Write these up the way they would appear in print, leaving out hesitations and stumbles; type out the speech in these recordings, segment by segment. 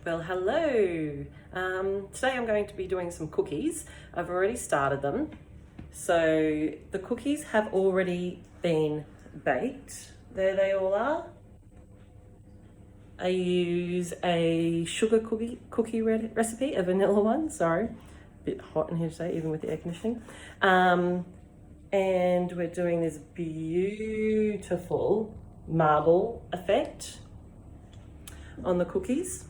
Well, hello. Today I'm going to be doing some cookies. I've already started them. So the cookies have already been baked. There they all are. I use a sugar cookie recipe, a vanilla one, sorry. A bit hot in here today, even with the air conditioning. And we're doing this beautiful marble effect on the cookies.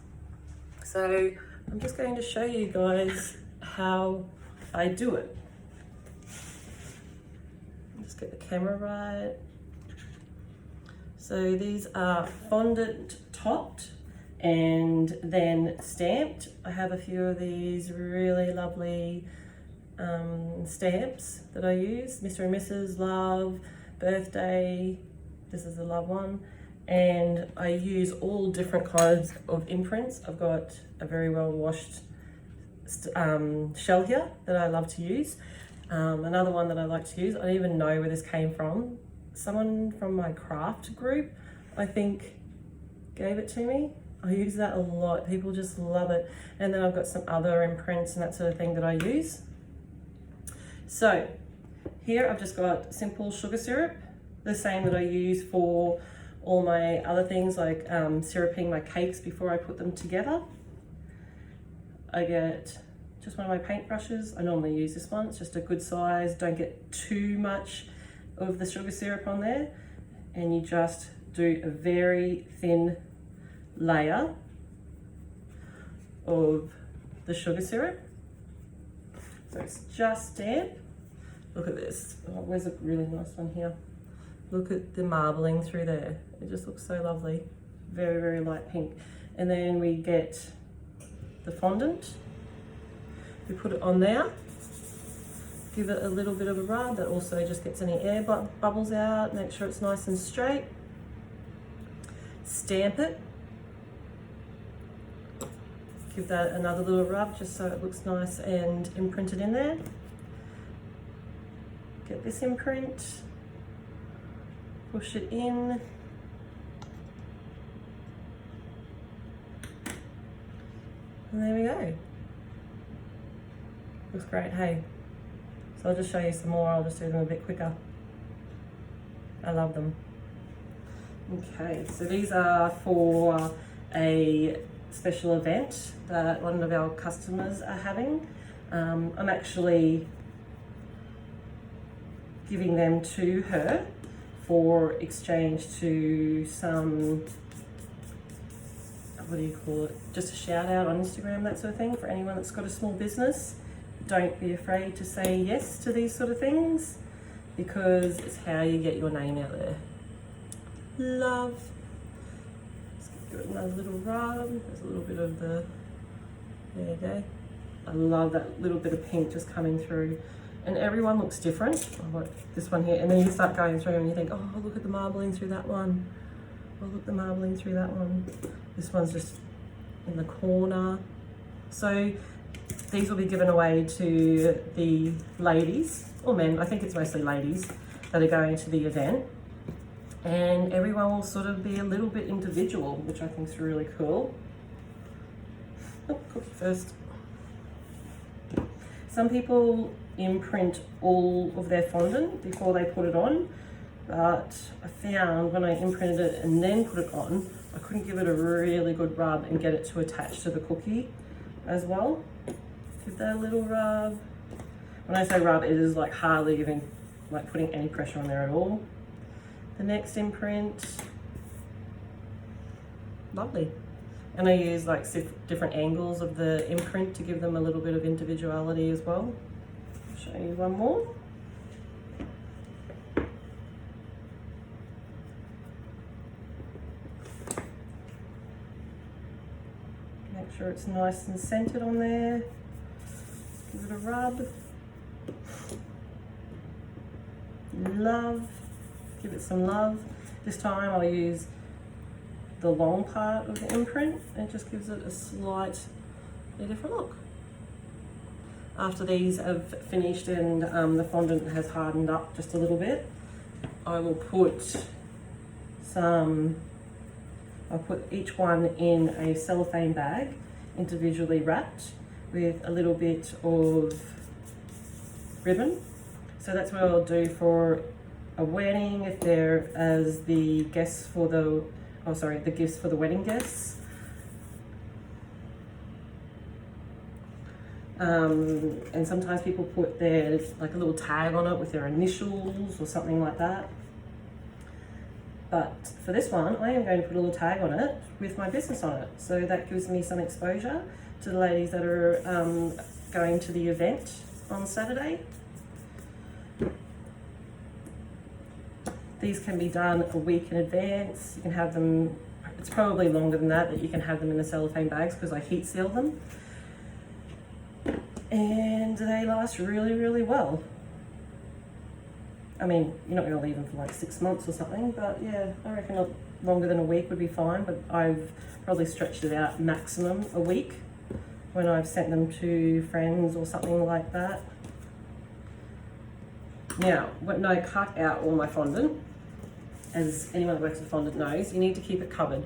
So I'm just going to show you guys how I do it. Just get the camera right. So these are fondant topped and then stamped. I have a few of these really lovely stamps that I use. Mr. and Mrs. Love, birthday, this is a love one. And I use all different kinds of imprints. I've got a very well washed shell here that I love to use. Another one that I like to use, I don't even know where this came from. Someone from my craft group, I think, gave it to me. I use that a lot. People just love it. And then I've got some other imprints and that sort of thing that I use. So here I've just got simple sugar syrup, the same that I use for all my other things like syruping my cakes before I put them together. I get just one of my paint brushes. I normally use this one. It's just a good size. Don't get too much of the sugar syrup on there. And you just do a very thin layer of the sugar syrup. So it's just damp. Look at this. Oh, where's a really nice one here? Look at the marbling through there. It just looks so lovely. Very, very light pink. And then we get the fondant. We put it on there. Give it a little bit of a rub. That also just gets any air bubbles out. Make sure it's nice and straight. Stamp it. Give that another little rub just so it looks nice and imprinted in there. Get this imprint. Push it in. And there we go. Looks great, hey? So I'll just show you some more. I'll just do them a bit quicker. I love them. Okay, so these are for a special event that one of our customers are having. I'm actually giving them to her for exchange to some, what do you call it? Just a shout out on Instagram, that sort of thing, for anyone that's got a small business. Don't be afraid to say yes to these sort of things because it's how you get your name out there. Love. Let's give it another little rub. There's a little bit of the, there you go. I love that little bit of pink just coming through. And everyone looks different. I like this one here. And then you start going through and you think, oh, look at the marbling through that one. Oh, look, the marbling through that one. This one's just in the corner. So these will be given away to the ladies, or men, I think it's mostly ladies, that are going to the event. And everyone will sort of be a little bit individual, which I think is really cool. Oh, cookie first. Some people imprint all of their fondant before they put it on, but I found when I imprinted it and then put it on, I couldn't give it a really good rub and get it to attach to the cookie as well. Give that a little rub. When I say rub, it is like hardly even like putting any pressure on there at all. The next imprint, lovely. And I use like different angles of the imprint to give them a little bit of individuality as well. I'll show you one more. Make sure it's nice and centered on there. Give it a rub. Love. Give it some love. This time I'll use the long part of the imprint. It just gives it a slightly different look. After these have finished and the fondant has hardened up just a little bit, I will put some I'll put each one in a cellophane bag, individually wrapped with a little bit of ribbon. So that's what I'll do for a wedding, if they're as the guests for the, oh sorry, the gifts for the wedding guests. And sometimes people put their, like a little tag on it with their initials or something like that. But for this one, I am going to put a little tag on it with my business on it. So that gives me some exposure to the ladies that are going to the event on Saturday. These can be done a week in advance. You can have them, it's probably longer than that you can have them in the cellophane bags because I heat seal them. And they last really, really well. I mean, you're not going to leave them for like 6 months or something, but yeah, I reckon longer than a week would be fine, but I've probably stretched it out maximum a week when I've sent them to friends or something like that. Now, when I cut out all my fondant, as anyone that works with fondant knows, you need to keep it covered.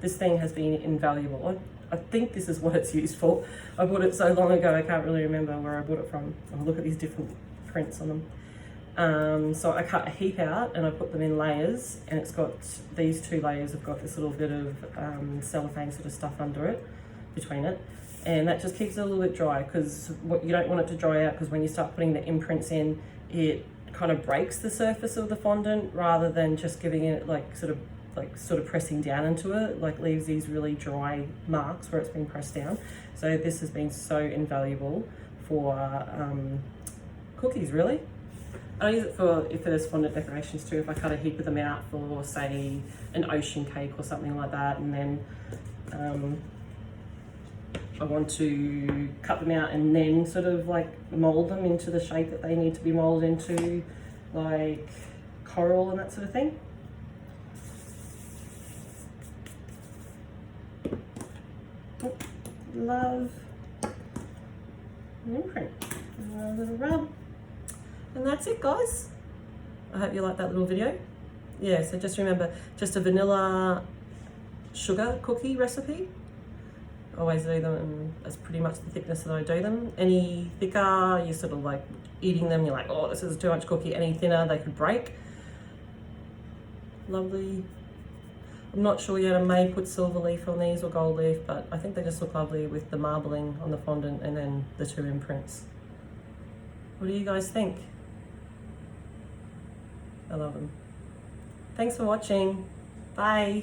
This thing has been invaluable. I think this is what it's used for. I bought it so long ago, I can't really remember where I bought it from. Oh, look at these different prints on them. So I cut a heap out and I put them in layers, and it's got, these 2 layers have got this little bit of cellophane sort of stuff under it, between it. And that just keeps it a little bit dry, because you don't want it to dry out, because when you start putting the imprints in, it kind of breaks the surface of the fondant rather than just giving it like sort of pressing down into it, like leaves these really dry marks where it's been pressed down. So this has been so invaluable for cookies, really. I use it for if there's fondant decorations too, if I cut a heap of them out for, say, an ocean cake or something like that, and then I want to cut them out and then sort of like mold them into the shape that they need to be molded into, like coral and that sort of thing. Love an imprint. A little rub. And that's it, guys. I hope you liked that little video. Yeah, so just remember, just a vanilla sugar cookie recipe. Always do them, and that's pretty much the thickness that I do them. Any thicker, you're sort of like eating them, you're like, oh, this is too much cookie. Any thinner, they could break. Lovely. I'm not sure yet, I may put silver leaf on these or gold leaf, but I think they just look lovely with the marbling on the fondant and then the 2 imprints. What do you guys think? I love them. Thanks for watching. Bye.